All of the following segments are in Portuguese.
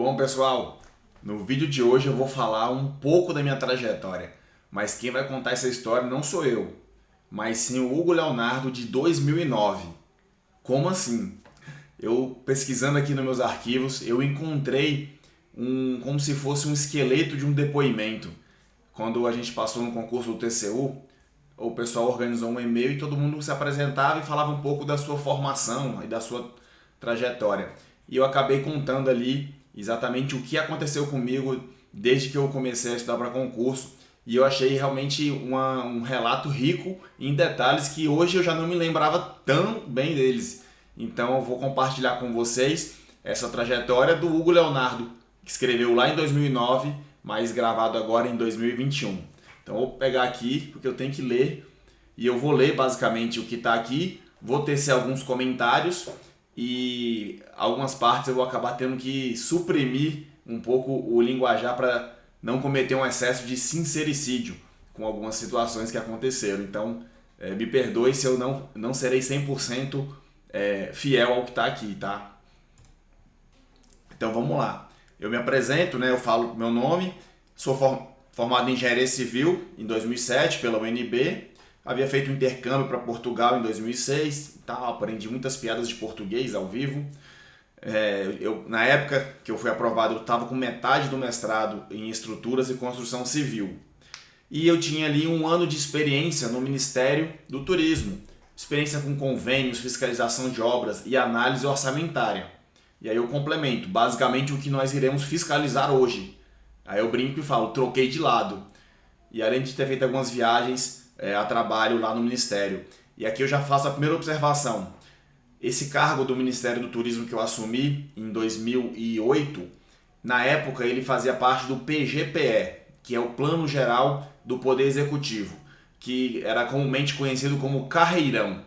Bom, pessoal, no vídeo de hoje eu vou falar um pouco da minha trajetória, mas quem vai contar essa história não sou eu, mas sim o Hugo Leonardo de 2009. Como assim? Eu pesquisando aqui nos meus arquivos, eu encontrei como se fosse um esqueleto de um depoimento. Quando a gente passou no concurso do TCU, o pessoal organizou um e-mail e todo mundo se apresentava e falava um pouco da sua formação e da sua trajetória. E eu acabei contando ali exatamente o que aconteceu comigo desde que eu comecei a estudar para concurso. E eu achei realmente um relato rico em detalhes que hoje eu já não me lembrava tão bem deles. Então eu vou compartilhar com vocês essa trajetória do Hugo Leonardo, que escreveu lá em 2009, mas gravado agora em 2021. Então eu vou pegar aqui, porque eu tenho que ler, e eu vou ler basicamente o que está aqui, vou tecer alguns comentários, e algumas partes eu vou acabar tendo que suprimir um pouco o linguajar para não cometer um excesso de sincericídio com algumas situações que aconteceram. Então, me perdoe se eu não serei 100% fiel ao que está aqui, tá? Então, vamos lá. Eu me apresento, né? Eu falo meu nome, sou formado em Engenharia Civil em 2007 pela UNB, havia feito um intercâmbio para Portugal em 2006, aprendi muitas piadas de português ao vivo. Na época que eu fui aprovado, eu estava com metade do mestrado em estruturas e construção civil. E eu tinha ali um ano de experiência no Ministério do Turismo, experiência com convênios, fiscalização de obras e análise orçamentária. E aí eu complemento, basicamente o que nós iremos fiscalizar hoje. Aí eu brinco e falo, troquei de lado. E além de ter feito algumas viagens a trabalho lá no Ministério. E aqui eu já faço a primeira observação. Esse cargo do Ministério do Turismo que eu assumi em 2008, na época ele fazia parte do PGPE, que é o Plano Geral do Poder Executivo, que era comumente conhecido como carreirão.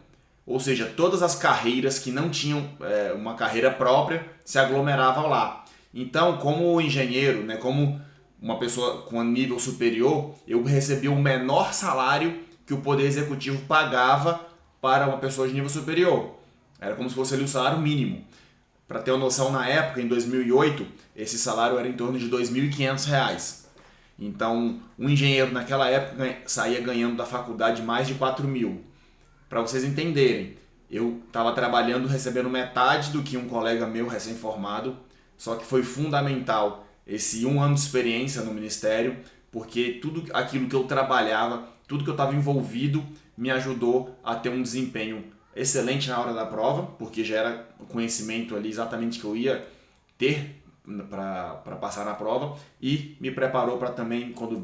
Ou seja, todas as carreiras que não tinham uma carreira própria se aglomeravam lá. Então, como engenheiro, né, como uma pessoa com nível superior, eu recebi o menor salário que o Poder Executivo pagava para uma pessoa de nível superior. Era como se fosse ali o salário mínimo. Para ter uma noção, na época, em 2008, esse salário era em torno de R$ 2.500. Então, um engenheiro naquela época saía ganhando da faculdade mais de 4 mil. Para vocês entenderem, eu estava trabalhando recebendo metade do que um colega meu recém-formado, só que foi fundamental esse 1 ano de experiência no Ministério, porque tudo aquilo que eu trabalhava, tudo que eu estava envolvido, me ajudou a ter um desempenho excelente na hora da prova, porque já era o conhecimento ali exatamente que eu ia ter para passar na prova, e me preparou para também, quando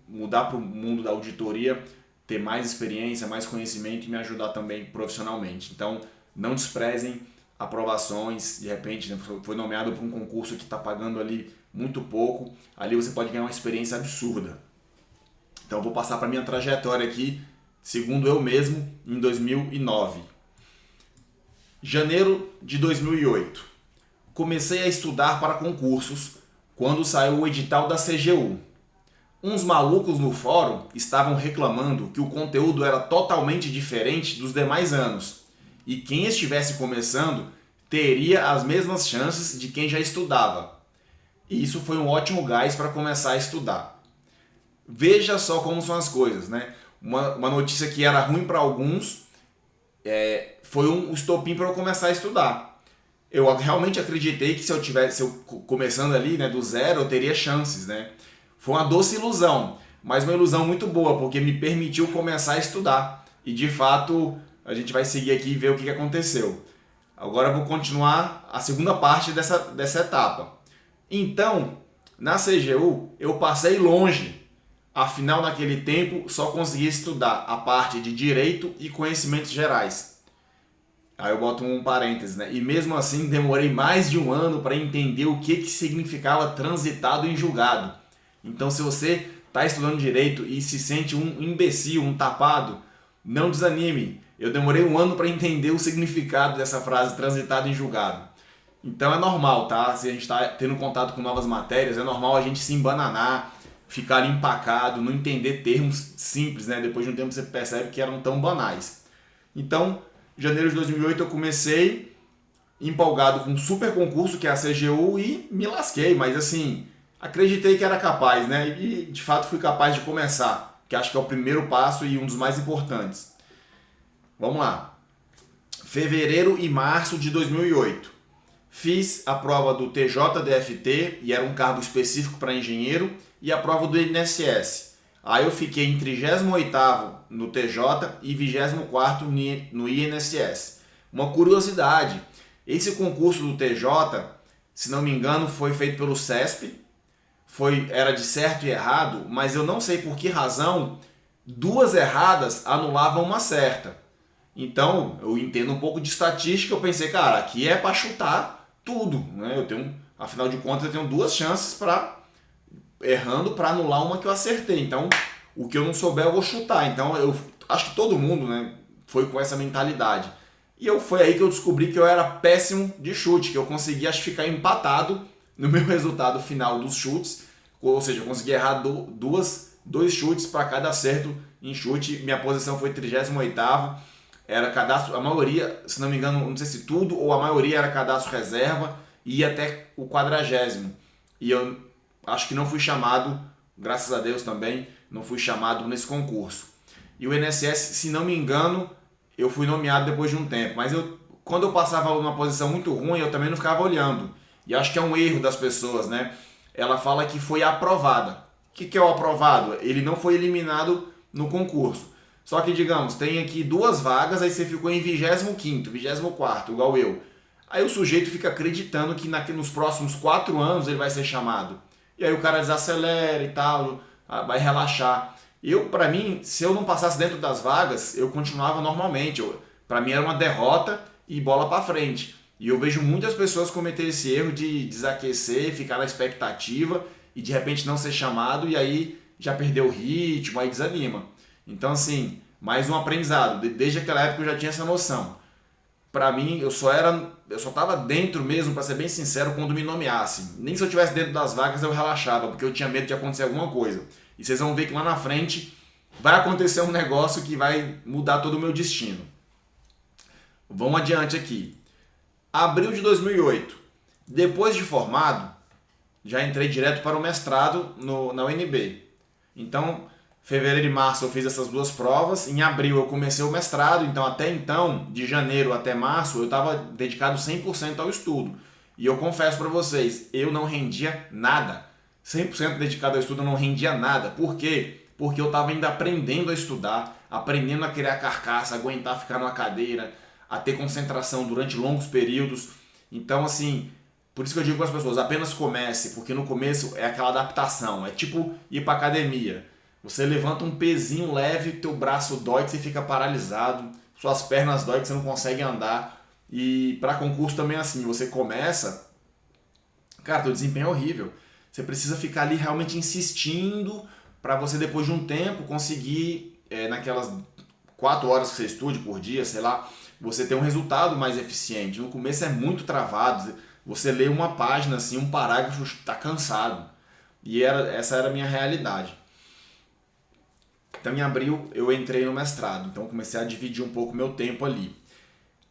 mudar para o mundo da auditoria, ter mais experiência, mais conhecimento e me ajudar também profissionalmente. Então, não desprezem aprovações, de repente, né, foi nomeado para um concurso que está pagando ali muito pouco, ali você pode ganhar uma experiência absurda. Então, eu vou passar para a minha trajetória aqui, segundo eu mesmo, em 2009. Janeiro de 2008. Comecei a estudar para concursos quando saiu o edital da CGU. Uns malucos no fórum estavam reclamando que o conteúdo era totalmente diferente dos demais anos e quem estivesse começando teria as mesmas chances de quem já estudava. E isso foi um ótimo gás para começar a estudar. Veja só como são as coisas, né? Uma notícia que era ruim para alguns foi um estopim para eu começar a estudar. Eu realmente acreditei que se eu começando ali, né, do zero, eu teria chances, né? Foi uma doce ilusão, mas uma ilusão muito boa, porque me permitiu começar a estudar. E de fato, a gente vai seguir aqui e ver o que aconteceu. Agora eu vou continuar a segunda parte dessa etapa. Então, na CGU, eu passei longe. Afinal, naquele tempo, só conseguia estudar a parte de Direito e Conhecimentos Gerais. Aí eu boto um parênteses, né? E mesmo assim, demorei mais de 1 ano para entender o que significava transitado em julgado. Então, se você está estudando Direito e se sente um imbecil, um tapado, não desanime. Eu demorei 1 ano para entender o significado dessa frase, transitado em julgado. Então é normal, tá? Se a gente está tendo contato com novas matérias, é normal a gente se embananar, ficar empacado, não entender termos simples, né? Depois de um tempo você percebe que eram tão banais. Então, em janeiro de 2008 eu comecei empolgado com um super concurso que é a CGU e me lasquei, mas assim, acreditei que era capaz, né? E de fato fui capaz de começar, que acho que é o primeiro passo e um dos mais importantes. Vamos lá. Fevereiro e março de 2008. Fiz a prova do TJDFT, e era um cargo específico para engenheiro, e a prova do INSS. Aí eu fiquei em 38º no TJ e 24º no INSS. Uma curiosidade, esse concurso do TJ, se não me engano, foi feito pelo CESP, era de certo e errado, mas eu não sei por que razão 2 erradas anulavam uma certa. Então, eu entendo um pouco de estatística, eu pensei, cara, aqui é para chutar tudo, né? Afinal de contas, eu tenho 2 chances errando para anular uma que eu acertei. Então, o que eu não souber, eu vou chutar. Então, eu acho que todo mundo, né, foi com essa mentalidade. E foi aí que eu descobri que eu era péssimo de chute, que eu consegui, acho, ficar empatado no meu resultado final dos chutes. Ou seja, eu consegui errar dois chutes para cada acerto em chute. Minha posição foi 38º. Era cadastro, a maioria, se não me engano, não sei se tudo ou a maioria era cadastro reserva e ia até o 40º. E eu acho que não fui chamado, graças a Deus também, não fui chamado nesse concurso. E o INSS, se não me engano, eu fui nomeado depois de um tempo. Mas quando eu passava numa posição muito ruim, eu também não ficava olhando. E acho que é um erro das pessoas, né? Ela fala que foi aprovada. O que é o aprovado? Ele não foi eliminado no concurso. Só que, digamos, tem aqui 2 vagas, aí você ficou em 25º, 24º, igual eu. Aí o sujeito fica acreditando que nos próximos 4 anos ele vai ser chamado. E aí o cara desacelera e tal, vai relaxar. Pra mim, se eu não passasse dentro das vagas, eu continuava normalmente. Pra mim era uma derrota e bola pra frente. E eu vejo muitas pessoas cometer esse erro de desaquecer, ficar na expectativa e de repente não ser chamado e aí já perdeu o ritmo, aí desanima. Então, assim, mais um aprendizado. Desde aquela época eu já tinha essa noção. Pra mim, eu só tava dentro mesmo, pra ser bem sincero, quando me nomeassem. Nem se eu estivesse dentro das vagas eu relaxava, porque eu tinha medo de acontecer alguma coisa. E vocês vão ver que lá na frente vai acontecer um negócio que vai mudar todo o meu destino. Vamos adiante aqui. Abril de 2008. Depois de formado, já entrei direto para o mestrado na UNB. Então, fevereiro e março eu fiz essas 2 provas. Em abril eu comecei o mestrado, então até então, de janeiro até março, eu estava dedicado 100% ao estudo. E eu confesso para vocês, eu não rendia nada. 100% dedicado ao estudo, eu não rendia nada. Por quê? Porque eu estava ainda aprendendo a estudar, aprendendo a criar carcaça, aguentar ficar numa cadeira, a ter concentração durante longos períodos. Então, assim, por isso que eu digo para as pessoas, apenas comece, porque no começo é aquela adaptação, é tipo ir para academia. Você levanta um pezinho leve, teu braço dói, que você fica paralisado, suas pernas dói, que você não consegue andar. E para concurso também é assim, você começa, cara, teu desempenho é horrível. Você precisa ficar ali realmente insistindo para você depois de um tempo conseguir, naquelas 4 horas que você estude por dia, sei lá, você ter um resultado mais eficiente. No começo é muito travado, você lê uma página, assim, um parágrafo, está cansado. E essa era a minha realidade. Então em abril eu entrei no mestrado, então comecei a dividir um pouco meu tempo ali.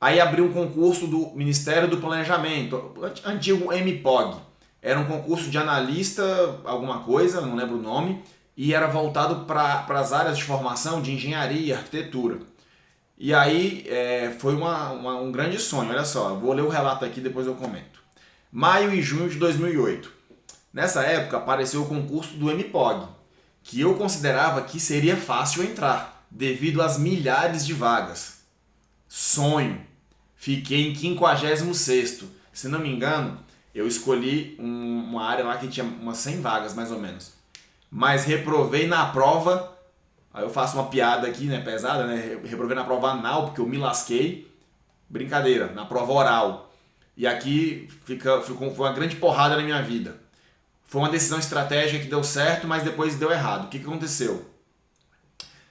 Aí abri um concurso do Ministério do Planejamento, antigo MPOG. Era um concurso de analista, alguma coisa, não lembro o nome, e era voltado para as áreas de formação de engenharia e arquitetura. E aí foi um grande sonho, olha só, vou ler o relato aqui, depois eu comento. Maio e junho de 2008. Nessa época apareceu o concurso do MPOG, que eu considerava que seria fácil entrar, devido às milhares de vagas. Sonho. Fiquei em 56º. Se não me engano, eu escolhi uma área lá que tinha umas 100 vagas, mais ou menos. Mas reprovei na prova, aí eu faço uma piada aqui, né, pesada, né? Reprovei na prova anal, porque eu me lasquei. Brincadeira, na prova oral. E aqui foi uma grande porrada na minha vida. Foi uma decisão estratégica que deu certo, mas depois deu errado. O que aconteceu?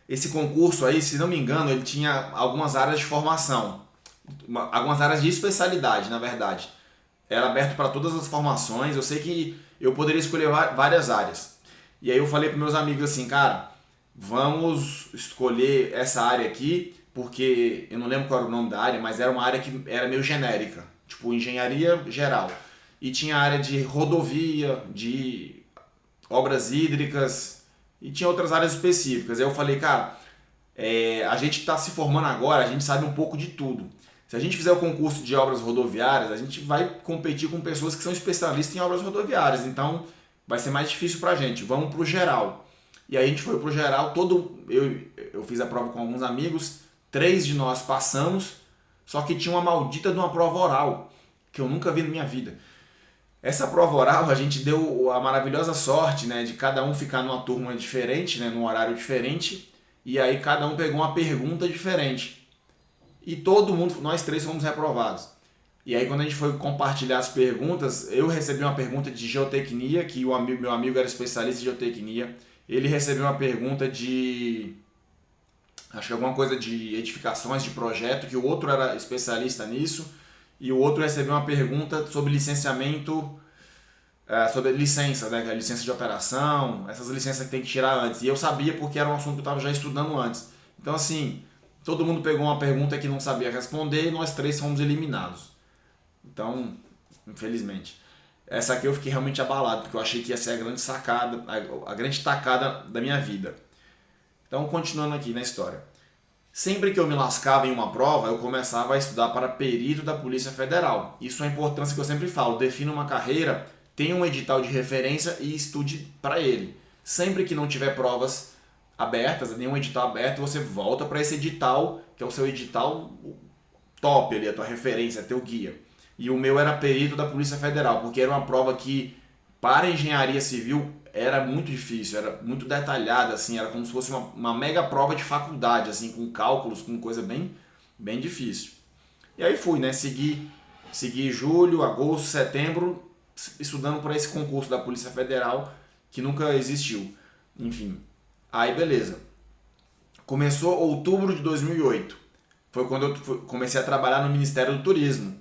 Esse concurso aí, se não me engano, ele tinha algumas áreas de formação. Algumas áreas de especialidade, na verdade. Era aberto para todas as formações. Eu sei que eu poderia escolher várias áreas. E aí eu falei para meus amigos assim, cara, vamos escolher essa área aqui, porque eu não lembro qual era o nome da área, mas era uma área que era meio genérica. tipo engenharia geral. E tinha a área de rodovia, de obras hídricas e tinha outras áreas específicas. Aí eu falei, cara, a gente está se formando agora, a gente sabe um pouco de tudo. Se a gente fizer o concurso de obras rodoviárias, a gente vai competir com pessoas que são especialistas em obras rodoviárias. Então vai ser mais difícil para a gente. Vamos para o geral. E aí a gente foi para o geral. Eu fiz a prova com alguns amigos. 3 de nós passamos. Só que tinha uma maldita de uma prova oral que eu nunca vi na minha vida. Essa prova oral a gente deu a maravilhosa sorte, né, de cada um ficar numa turma diferente, né, num horário diferente. E aí cada um pegou uma pergunta diferente. E todo mundo, nós 3 fomos reprovados. E aí quando a gente foi compartilhar as perguntas, eu recebi uma pergunta de geotecnia, que meu amigo era especialista em geotecnia. Ele recebeu uma pergunta de, acho que alguma coisa de edificações de projeto, que o outro era especialista nisso. E o outro recebeu uma pergunta sobre licenciamento, sobre licença, né? Licença de operação, essas licenças que tem que tirar antes. E eu sabia porque era um assunto que eu estava já estudando antes. Então assim, todo mundo pegou uma pergunta que não sabia responder e nós 3 fomos eliminados. Então, infelizmente. Essa aqui eu fiquei realmente abalado, porque eu achei que ia ser a grande sacada, a grande tacada da minha vida. Então, continuando aqui na história. Sempre que eu me lascava em uma prova, eu começava a estudar para perito da Polícia Federal. Isso é a importância que eu sempre falo. Defina uma carreira, tenha um edital de referência e estude para ele. Sempre que não tiver provas abertas, nenhum edital aberto, você volta para esse edital, que é o seu edital top ali, a tua referência, teu guia. E o meu era perito da Polícia Federal, porque era uma prova que, para engenharia civil, era muito difícil, era muito detalhada, assim, era como se fosse uma mega prova de faculdade, assim, com cálculos, com coisa bem, bem difícil. E aí fui, né, segui julho, agosto, setembro, estudando para esse concurso da Polícia Federal, que nunca existiu. Enfim, aí beleza. Começou outubro de 2008, foi quando eu comecei a trabalhar no Ministério do Turismo,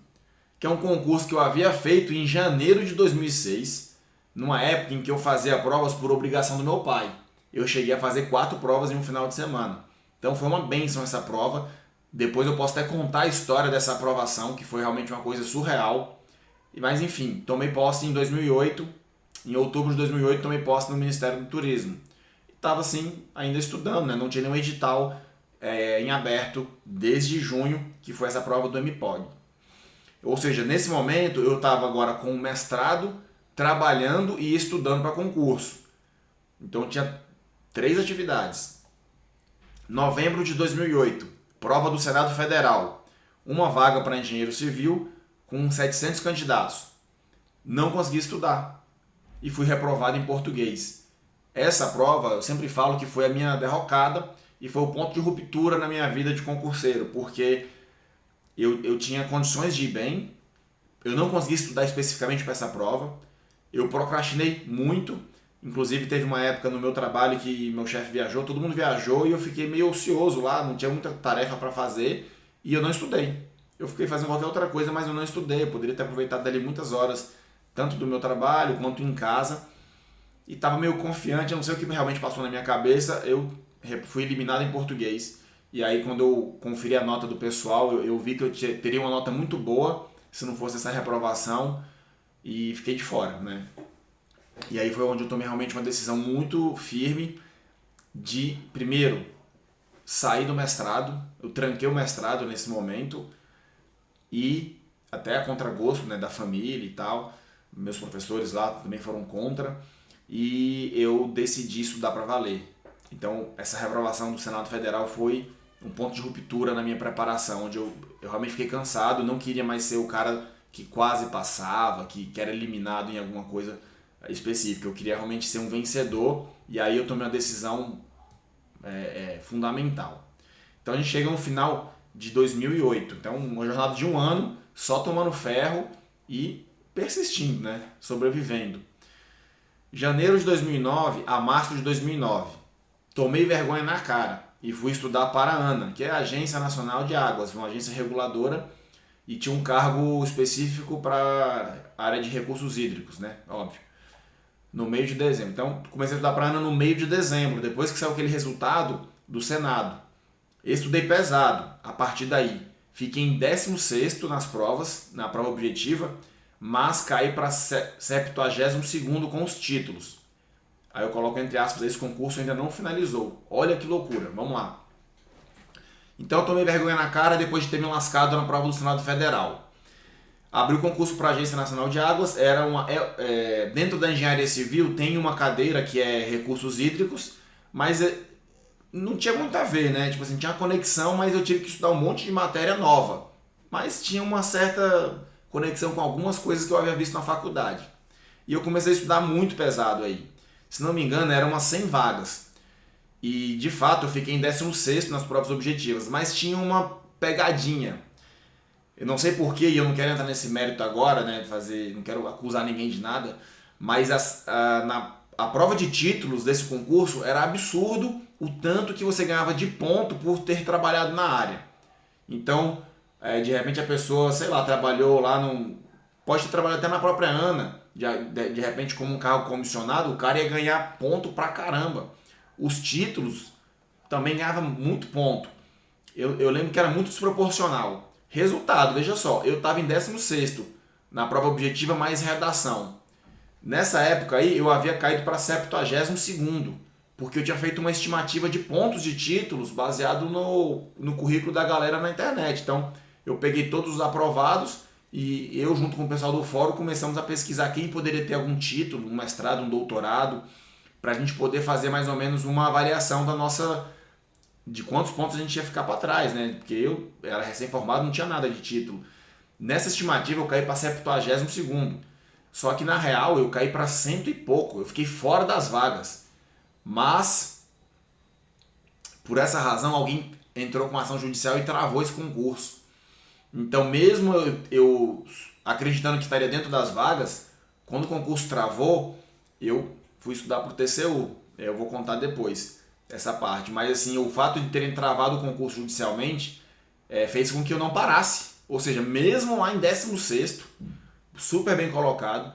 que é um concurso que eu havia feito em janeiro de 2006, numa época em que eu fazia provas por obrigação do meu pai. Eu cheguei a fazer 4 provas em um final de semana. Então foi uma bênção essa prova. Depois eu posso até contar a história dessa aprovação, que foi realmente uma coisa surreal. Mas enfim, tomei posse em 2008, em outubro de 2008 tomei posse no Ministério do Turismo. Estava assim, ainda estudando, né? Não tinha nenhum edital em aberto desde junho, que foi essa prova do MPOG. Ou seja, nesse momento eu estava agora com o mestrado, trabalhando e estudando para concurso. Então tinha 3 atividades. Novembro de 2008, prova do Senado Federal. Uma vaga para engenheiro civil com 700 candidatos. Não consegui estudar e fui reprovado em português. Essa prova, eu sempre falo que foi a minha derrocada e foi o ponto de ruptura na minha vida de concurseiro, porque eu tinha condições de ir bem, eu não consegui estudar especificamente para essa prova, eu procrastinei muito, inclusive teve uma época no meu trabalho que meu chefe viajou, todo mundo viajou e eu fiquei meio ocioso lá, não tinha muita tarefa para fazer e eu não estudei. Eu fiquei fazendo qualquer outra coisa, mas eu não estudei, eu poderia ter aproveitado dali muitas horas, tanto do meu trabalho quanto em casa, e estava meio confiante, eu não sei o que realmente passou na minha cabeça, eu fui eliminado em português. E aí quando eu conferi a nota do pessoal, eu vi que eu teria uma nota muito boa se não fosse essa reprovação e fiquei de fora, né? E aí foi onde eu tomei realmente uma decisão muito firme de, primeiro, sair do mestrado. Eu tranquei o mestrado nesse momento e até a contragosto, né, da família e tal. Meus professores lá também foram contra e eu decidi estudar para valer. Então essa reprovação do Senado Federal foi um ponto de ruptura na minha preparação, onde eu realmente fiquei cansado, não queria mais ser o cara que quase passava, que era eliminado em alguma coisa específica. Eu queria realmente ser um vencedor e aí eu tomei uma decisão fundamental. Então a gente chega no final de 2008, então uma jornada de um ano só tomando ferro e persistindo, né? Sobrevivendo. Janeiro de 2009 a março de 2009, tomei vergonha na cara e fui estudar para a ANA, que é a Agência Nacional de Águas, uma agência reguladora, e tinha um cargo específico para a área de recursos hídricos, né? Óbvio. No meio de dezembro. Então, comecei a estudar para a ANA no meio de dezembro, depois que saiu aquele resultado do Senado. Estudei pesado a partir daí. fiquei em 16º nas provas, na prova objetiva, mas caí para 72º com os títulos. Aí eu coloco entre aspas, esse concurso ainda não finalizou. Olha que loucura, vamos lá. Então eu tomei vergonha na cara depois de ter me lascado na prova do Senado Federal. Abri o concurso para a Agência Nacional de Águas, dentro da engenharia civil tem uma cadeira que é recursos hídricos, mas não tinha muito a ver, né? Tipo assim, tinha uma conexão, mas eu tive que estudar um monte de matéria nova. Mas tinha uma certa conexão com algumas coisas que eu havia visto na faculdade. E eu comecei a estudar muito pesado aí. Se não me engano, eram umas 100 vagas. E de fato eu fiquei em 16º nas provas objetivas, mas tinha uma pegadinha. Eu não sei porquê, e eu não quero entrar nesse mérito agora, né? Não quero acusar ninguém de nada, mas a prova de títulos desse concurso era absurdo o tanto que você ganhava de ponto por ter trabalhado na área. Então, de repente a pessoa, sei lá, trabalhou lá pode ter trabalhado até na própria ANA, de repente como um cargo comissionado, o cara ia ganhar ponto pra caramba. Os títulos também ganhavam muito ponto. Eu lembro que era muito desproporcional. Resultado, veja só, eu estava em 16º na prova objetiva mais redação. Nessa época aí eu havia caído para 72º, porque eu tinha feito uma estimativa de pontos de títulos baseado no currículo da galera na internet. Então eu peguei todos os aprovados e eu junto com o pessoal do fórum começamos a pesquisar quem poderia ter algum título, um mestrado, um doutorado, para a gente poder fazer mais ou menos uma avaliação de quantos pontos a gente ia ficar para trás, né? Porque eu era recém-formado, não tinha nada de título. Nessa estimativa eu caí para 72º. Só que na real eu caí para 100 e pouco. Eu fiquei fora das vagas. Mas, por essa razão, alguém entrou com ação judicial e travou esse concurso. Então, mesmo eu acreditando que estaria dentro das vagas, quando o concurso travou, eu fui estudar para o TCU. Eu vou contar depois essa parte. Mas assim, o fato de terem travado o concurso judicialmente fez com que eu não parasse. Ou seja, mesmo lá em 16º, super bem colocado,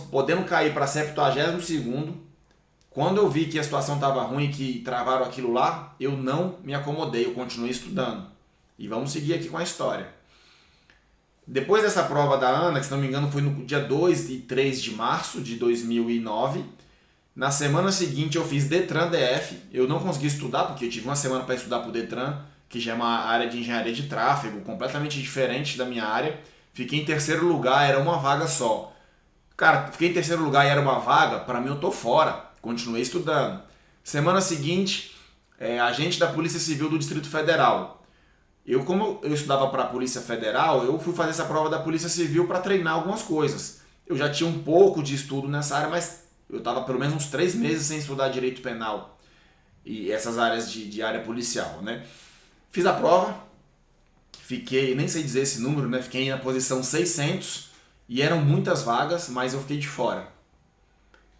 podendo cair para 72º, quando eu vi que a situação estava ruim e que travaram aquilo lá, eu não me acomodei, eu continuei estudando. E vamos seguir aqui com a história. Depois dessa prova da ANA, que se não me engano foi no dia 2 e 3 de março de 2009, na semana seguinte eu fiz Detran DF. Eu não consegui estudar porque eu tive uma semana para estudar para o Detran, que já é uma área de engenharia de tráfego, completamente diferente da minha área. Fiquei em 3º lugar, era uma vaga só. Cara, fiquei em 3º lugar e era uma vaga, para mim eu tô fora. Continuei estudando. Semana seguinte, agente da Polícia Civil do Distrito Federal. Como eu estudava para a Polícia Federal, eu fui fazer essa prova da Polícia Civil para treinar algumas coisas. Eu já tinha um pouco de estudo nessa área, mas eu estava pelo menos uns 3 meses sem estudar direito penal e essas áreas de área policial, né? Fiz a prova, fiquei, nem sei dizer esse número, né? Fiquei na posição 600 e eram muitas vagas, mas eu fiquei de fora.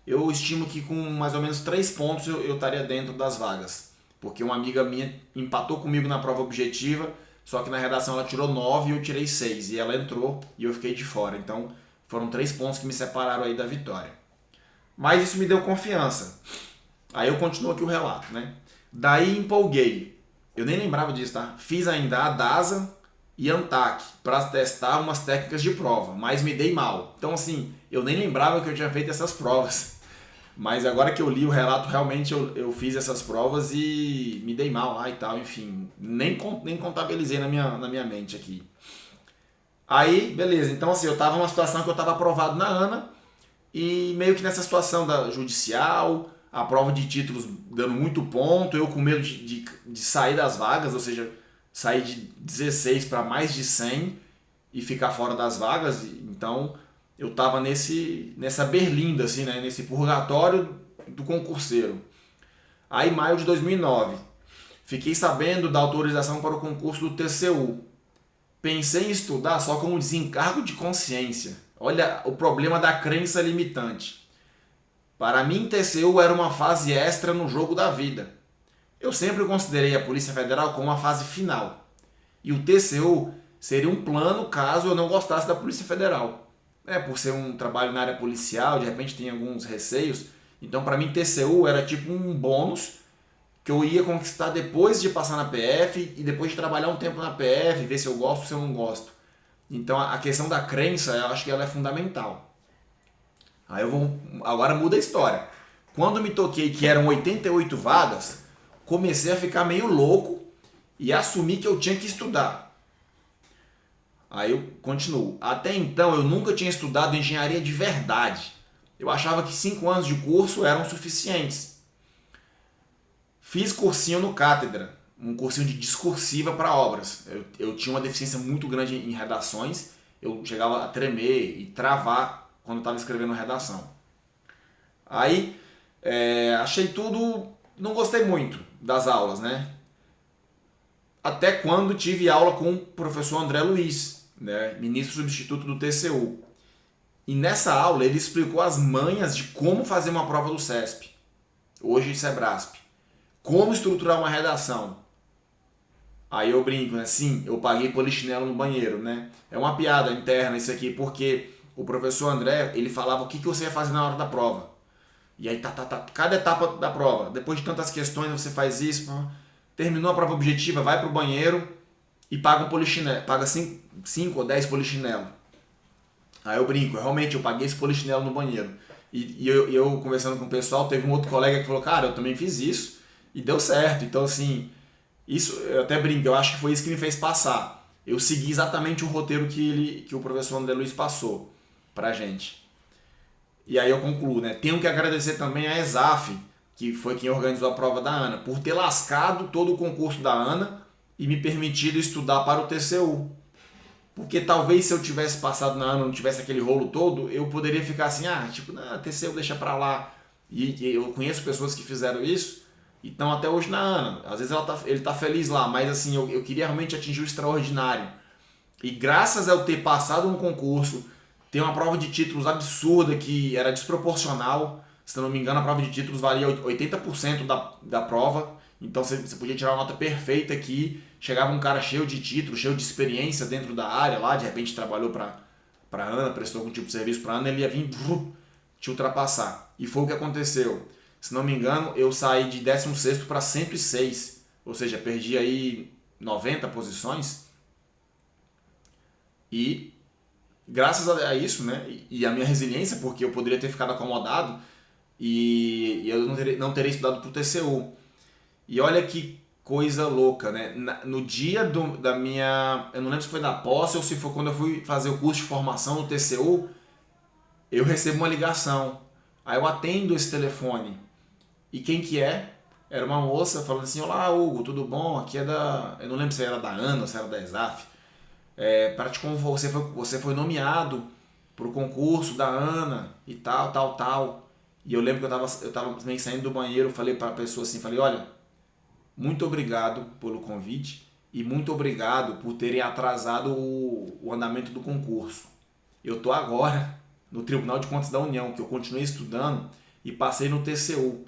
Eu estimo que com mais ou menos 3 pontos eu estaria dentro das vagas. Porque uma amiga minha empatou comigo na prova objetiva, só que na redação ela tirou 9 e eu tirei 6. E ela entrou e eu fiquei de fora. Então foram 3 pontos que me separaram aí da vitória. Mas isso me deu confiança. Aí eu continuo aqui o relato, né? Daí empolguei. Eu nem lembrava disso, tá? Fiz ainda a DASA e ANTAC para testar umas técnicas de prova, mas me dei mal. Então assim, eu nem lembrava que eu tinha feito essas provas. Mas agora que eu li o relato, realmente eu fiz essas provas e me dei mal lá e tal, enfim. Nem contabilizei na minha mente aqui. Aí, beleza. Então, assim, eu tava numa situação que eu tava aprovado na ANA e meio que nessa situação da judicial, a prova de títulos dando muito ponto, eu com medo de sair das vagas, ou seja, sair de 16 para mais de 100 e ficar fora das vagas. Então eu tava nessa berlinda, assim, né? Nesse purgatório do concurseiro. Aí, em maio de 2009, fiquei sabendo da autorização para o concurso do TCU. Pensei em estudar só como desencargo de consciência. Olha o problema da crença limitante. Para mim, TCU era uma fase extra no jogo da vida. Eu sempre considerei a Polícia Federal como uma fase final. E o TCU seria um plano caso eu não gostasse da Polícia Federal. Por ser um trabalho na área policial, de repente tem alguns receios. Então, para mim, TCU era tipo um bônus que eu ia conquistar depois de passar na PF e depois de trabalhar um tempo na PF, ver se eu gosto ou se eu não gosto. Então a questão da crença, eu acho que ela é fundamental. Agora muda a história. Quando me toquei que eram 88 vagas, comecei a ficar meio louco e assumi que eu tinha que estudar. Aí eu continuo. Até então eu nunca tinha estudado engenharia de verdade. Eu achava que 5 anos de curso eram suficientes. Fiz cursinho no Cátedra, um cursinho de discursiva para obras. Eu tinha uma deficiência muito grande em redações, eu chegava a tremer e travar quando estava escrevendo redação. Aí achei tudo, não gostei muito das aulas, né? Até quando tive aula com o professor André Luiz, né, ministro substituto do TCU. E nessa aula ele explicou as manhas de como fazer uma prova do CESP, hoje Sebrasp. Como estruturar uma redação. Aí eu brinco, né? Sim, eu paguei polichinelo no banheiro, né? É uma piada interna isso aqui, porque o professor André, ele falava o que você ia fazer na hora da prova. E aí, cada etapa da prova. Depois de tantas questões, você faz isso. Terminou a prova objetiva, vai pro banheiro e paga um polichinelo. Paga 5 ou 10 polichinelo. Aí eu brinco, realmente eu paguei esse polichinelo no banheiro. E eu conversando com o pessoal, teve um outro colega que falou, cara, eu também fiz isso. E deu certo. Então, assim, isso eu até brinco, eu acho que foi isso que me fez passar. Eu segui exatamente o roteiro que o professor André Luiz passou pra gente. E aí eu concluo, né? Tenho que agradecer também a ESAF, que foi quem organizou a prova da Ana, por ter lascado todo o concurso da Ana e me permitido estudar para o TCU. Porque talvez se eu tivesse passado na Ana, não tivesse aquele rolo todo, eu poderia ficar assim, não, TCU deixa pra lá. E eu conheço pessoas que fizeram isso, e estão até hoje na Ana. Às vezes ele tá feliz lá, mas assim, eu queria realmente atingir o extraordinário. E graças a eu ter passado no concurso, ter uma prova de títulos absurda que era desproporcional, se eu não me engano a prova de títulos valia 80% da prova, então você podia tirar uma nota perfeita aqui, chegava um cara cheio de títulos, cheio de experiência dentro da área lá, de repente trabalhou para Ana, prestou algum tipo de serviço para Ana, ele ia vir te ultrapassar. E foi o que aconteceu. Se não me engano, eu saí de 16º para 106, ou seja, perdi aí 90 posições. E graças a isso, né, e a minha resiliência, porque eu poderia ter ficado acomodado e eu não teria estudado para o TCU. E olha que coisa louca, né? No dia da minha... Eu não lembro se foi da posse ou se foi quando eu fui fazer o curso de formação no TCU, eu recebo uma ligação. Aí eu atendo esse telefone. E quem que é? Era uma moça falando assim, olá Hugo, tudo bom? Aqui é da... Eu não lembro se era da Ana ou se era da ESAF. Você foi nomeado para o concurso da Ana e tal. E eu lembro que eu tava meio saindo do banheiro, falei para a pessoa assim, falei, olha, muito obrigado pelo convite e muito obrigado por terem atrasado o andamento do concurso. Eu tô agora no Tribunal de Contas da União, que eu continuei estudando e passei no TCU.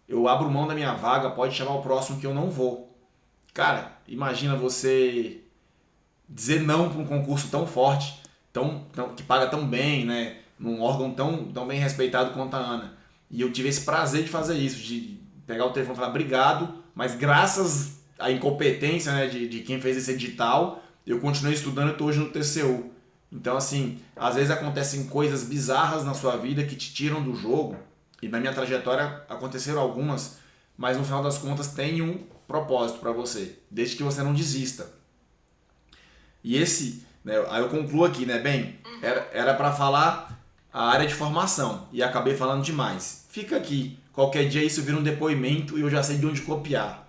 Eu abro mão da minha vaga, pode chamar o próximo que eu não vou. Cara, imagina você dizer não para um concurso tão forte, que paga tão bem, né? Num órgão tão bem respeitado quanto a Ana. E eu tive esse prazer de fazer isso, de pegar o telefone e falar obrigado, mas graças à incompetência, né, de quem fez esse edital, eu continuei estudando e estou hoje no TCU. Então, assim, às vezes acontecem coisas bizarras na sua vida que te tiram do jogo, e na minha trajetória aconteceram algumas, mas no final das contas tem um propósito para você, desde que você não desista. E esse, né, aí eu concluo aqui, né, era para falar a área de formação, e acabei falando demais. Fica aqui, qualquer dia isso vira um depoimento e eu já sei de onde copiar.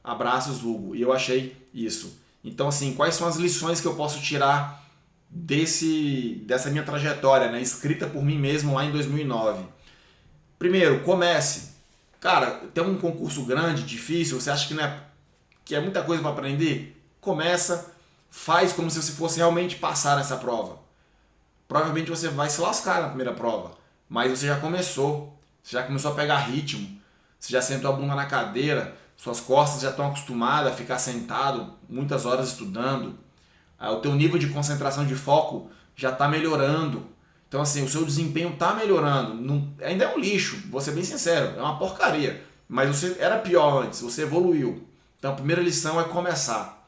Abraços, Hugo. E eu achei isso. Então, assim, quais são as lições que eu posso tirar dessa minha trajetória, né, escrita por mim mesmo lá em 2009? Primeiro, comece. Cara, tem um concurso grande, difícil, você acha que é muita coisa para aprender? Começa, faz como se você fosse realmente passar nessa prova. Provavelmente você vai se lascar na primeira prova, mas você já começou a pegar ritmo, você já sentou a bunda na cadeira, suas costas já estão acostumadas a ficar sentado muitas horas estudando, o teu nível de concentração, de foco já está melhorando. Então, assim, o seu desempenho está melhorando. Ainda é um lixo, vou ser bem sincero, é uma porcaria. mas você era pior antes, você evoluiu. Então a primeira lição é começar,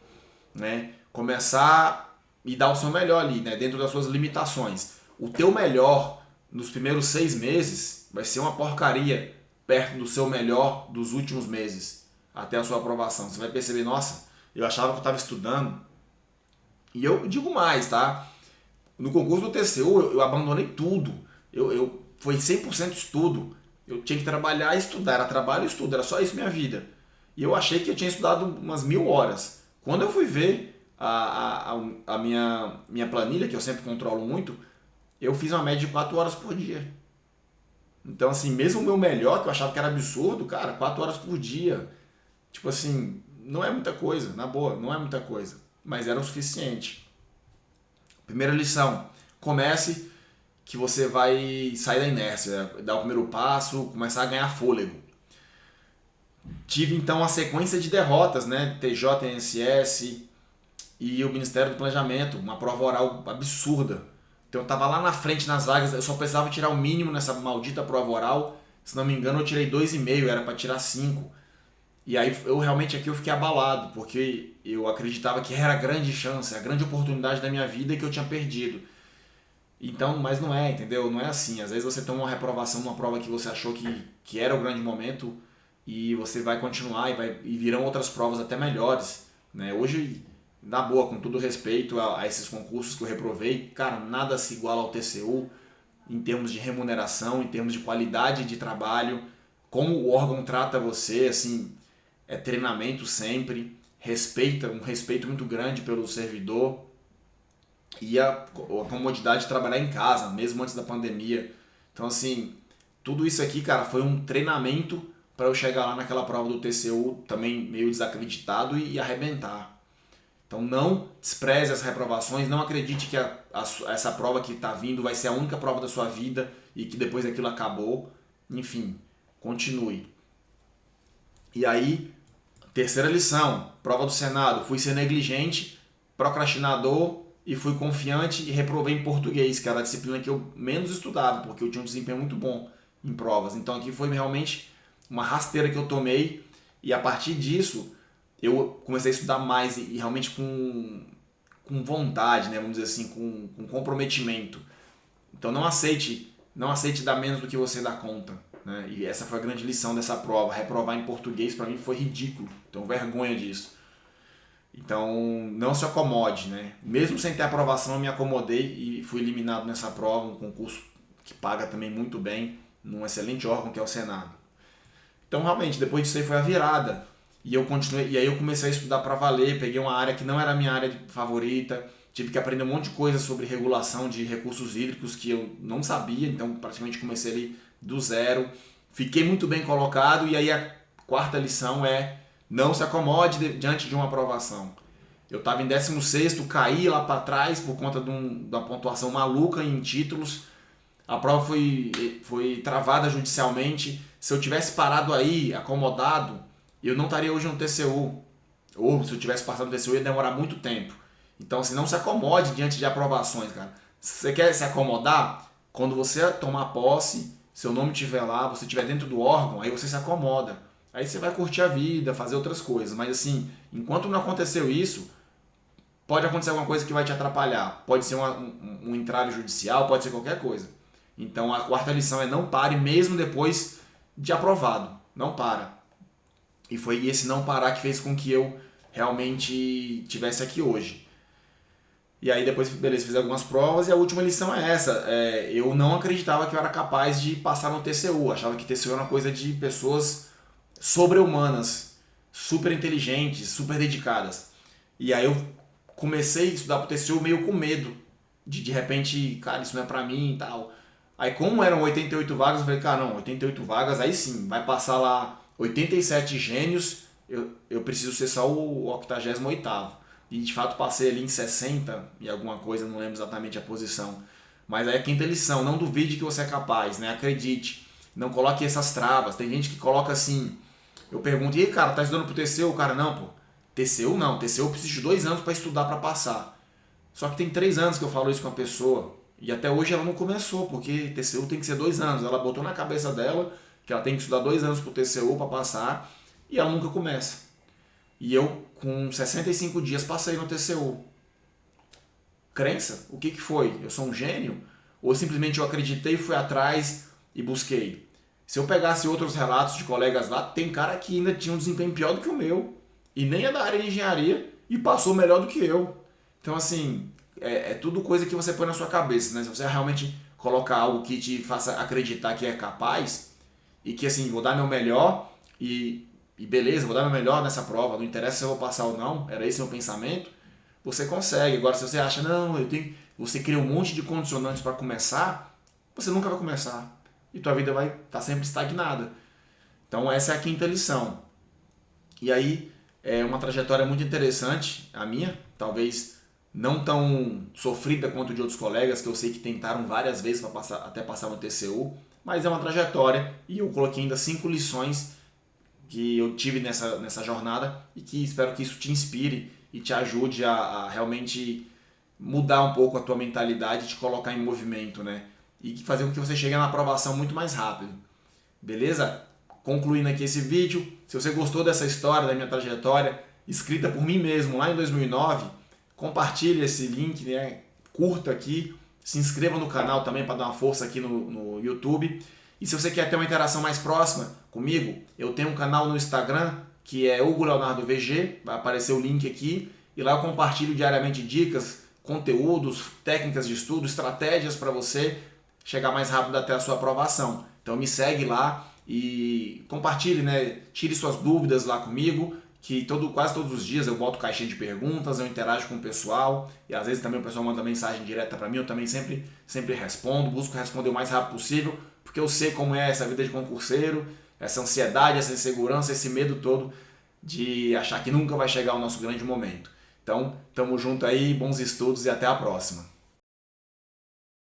né? Começar e dar o seu melhor ali, né? Dentro das suas limitações. O teu melhor nos primeiros 6 meses vai ser uma porcaria perto do seu melhor dos últimos meses, até a sua aprovação. Você vai perceber, nossa, eu achava que eu estava estudando. E eu digo mais, tá? No concurso do TCU eu abandonei tudo. Foi 100% estudo. Eu tinha que trabalhar e estudar. Era trabalho e estudo. Era só isso minha vida. E eu achei que eu tinha estudado umas 1000 horas. Quando eu fui ver a minha planilha, que eu sempre controlo muito, eu fiz uma média de 4 horas por dia. Então, assim, mesmo o meu melhor, que eu achava que era absurdo, cara, 4 horas por dia. Tipo assim, não é muita coisa, na boa, não é muita coisa. Mas era o suficiente. Primeira lição, comece que você vai sair da inércia, dar o primeiro passo, começar a ganhar fôlego. Tive então uma sequência de derrotas, né? TJNSS e o Ministério do Planejamento, uma prova oral absurda. Então eu tava lá na frente nas vagas, eu só precisava tirar o mínimo nessa maldita prova oral. Se não me engano, eu tirei 2,5, era para tirar 5. E aí eu realmente aqui eu fiquei abalado, porque eu acreditava que era a grande chance, a grande oportunidade da minha vida que eu tinha perdido. Então, mas não é, entendeu? Não é assim. Às vezes você toma uma reprovação numa prova que você achou que era o grande momento e você vai continuar e virão outras provas até melhores, né? Hoje, na boa, com todo respeito a esses concursos que eu reprovei, cara, nada se iguala ao TCU em termos de remuneração, em termos de qualidade de trabalho, como o órgão trata você, assim, é treinamento sempre, um respeito muito grande pelo servidor e a comodidade de trabalhar em casa, mesmo antes da pandemia. Então, assim, tudo isso aqui, cara, foi um treinamento para eu chegar lá naquela prova do TCU também meio desacreditado e arrebentar. Então, não despreze as reprovações, não acredite que essa prova que está vindo vai ser a única prova da sua vida e que depois daquilo acabou. Enfim, continue. E aí, terceira lição, prova do Senado, fui ser negligente, procrastinador e fui confiante e reprovei em português, que era a disciplina que eu menos estudava, porque eu tinha um desempenho muito bom em provas. Então aqui foi realmente uma rasteira que eu tomei e a partir disso eu comecei a estudar mais e realmente com vontade, né? Vamos dizer assim, com comprometimento. Então não aceite dar menos do que você dá conta. Né? E essa foi a grande lição dessa prova. Reprovar em português para mim foi ridículo. Então vergonha disso. Então não se acomode. Né? Mesmo sem ter aprovação eu me acomodei e fui eliminado nessa prova, um concurso que paga também muito bem, num excelente órgão que é o Senado. Então realmente depois disso aí foi a virada. E aí eu comecei a estudar para valer, peguei uma área que não era a minha área favorita, tive que aprender um monte de coisa sobre regulação de recursos hídricos que eu não sabia, então praticamente comecei ali do zero. Fiquei muito bem colocado e aí a quarta lição é não se acomode diante de uma aprovação. Eu estava em 16º, caí lá para trás por conta de uma pontuação maluca em títulos. A prova foi travada judicialmente. Se eu tivesse parado aí, acomodado, eu não estaria hoje no TCU. Ou se eu tivesse passado no TCU, ia demorar muito tempo. Então, assim, não se acomode diante de aprovações, cara. Se você quer se acomodar, quando você tomar posse, seu nome estiver lá, você estiver dentro do órgão, aí você se acomoda. Aí você vai curtir a vida, fazer outras coisas. Mas, assim, enquanto não aconteceu isso, pode acontecer alguma coisa que vai te atrapalhar. Pode ser um entrave judicial, pode ser qualquer coisa. Então, a quarta lição é não pare mesmo depois de aprovado. Não para. E foi esse não parar que fez com que eu realmente estivesse aqui hoje. E aí depois, beleza, fiz algumas provas e a última lição é essa. Eu não acreditava que eu era capaz de passar no TCU. Achava que TCU era uma coisa de pessoas sobre-humanas, super inteligentes, super dedicadas. E aí eu comecei a estudar pro TCU meio com medo. De repente, cara, isso não é pra mim e tal. Aí como eram 88 vagas, eu falei, cara, não, 88 vagas, aí sim, vai passar lá 87 gênios, eu preciso ser só o 88º. E de fato passei ali em 60 e alguma coisa, não lembro exatamente a posição. Mas aí a quinta lição, não duvide que você é capaz, né? Acredite, não coloque essas travas. Tem gente que coloca assim, eu pergunto, e aí cara, tá estudando pro TCU? O cara, não, pô, TCU não, TCU eu preciso de 2 anos para estudar para passar. Só que tem 3 anos que eu falo isso com a pessoa e até hoje ela não começou, porque TCU tem que ser 2 anos. Ela botou na cabeça dela que ela tem que estudar 2 anos para o TCU para passar, e ela nunca começa. E eu, com 65 dias, passei no TCU. Crença? O que foi? Eu sou um gênio? Ou simplesmente eu acreditei, fui atrás e busquei? Se eu pegasse outros relatos de colegas lá, tem cara que ainda tinha um desempenho pior do que o meu. E nem é da área de engenharia e passou melhor do que eu. Então, assim, é tudo coisa que você põe na sua cabeça, né? Se você realmente colocar algo que te faça acreditar que é capaz e que, assim, vou dar meu melhor e beleza, vou dar meu melhor nessa prova, não interessa se eu vou passar ou não, era esse meu pensamento, você consegue. Agora, se você acha, não, você cria um monte de condicionantes para começar, você nunca vai começar. E tua vida vai estar sempre estagnada. Então, essa é a quinta lição. E aí, é uma trajetória muito interessante, a minha, talvez não tão sofrida quanto de outros colegas, que eu sei que tentaram várias vezes para até passar no TCU, mas é uma trajetória e eu coloquei ainda 5 lições que eu tive nessa jornada e que espero que isso te inspire e te ajude a realmente mudar um pouco a tua mentalidade e te colocar em movimento, né? E fazer com que você chegue na aprovação muito mais rápido. Beleza? Concluindo aqui esse vídeo, se você gostou dessa história, da minha trajetória, escrita por mim mesmo lá em 2009, compartilhe esse link, né? Curta aqui, se inscreva no canal também para dar uma força aqui no YouTube. E se você quer ter uma interação mais próxima comigo, eu tenho um canal no Instagram que é Hugo Leonardo VG, vai aparecer o link aqui, e lá eu compartilho diariamente dicas, conteúdos, técnicas de estudo, estratégias para você chegar mais rápido até a sua aprovação. Então me segue lá e compartilhe, né? Tire suas dúvidas lá comigo, que quase todos os dias eu boto caixinha de perguntas, eu interajo com o pessoal, e às vezes também o pessoal manda mensagem direta para mim, eu também sempre respondo, busco responder o mais rápido possível, porque eu sei como é essa vida de concurseiro, essa ansiedade, essa insegurança, esse medo todo de achar que nunca vai chegar o nosso grande momento. Então, tamo junto aí, bons estudos e até a próxima.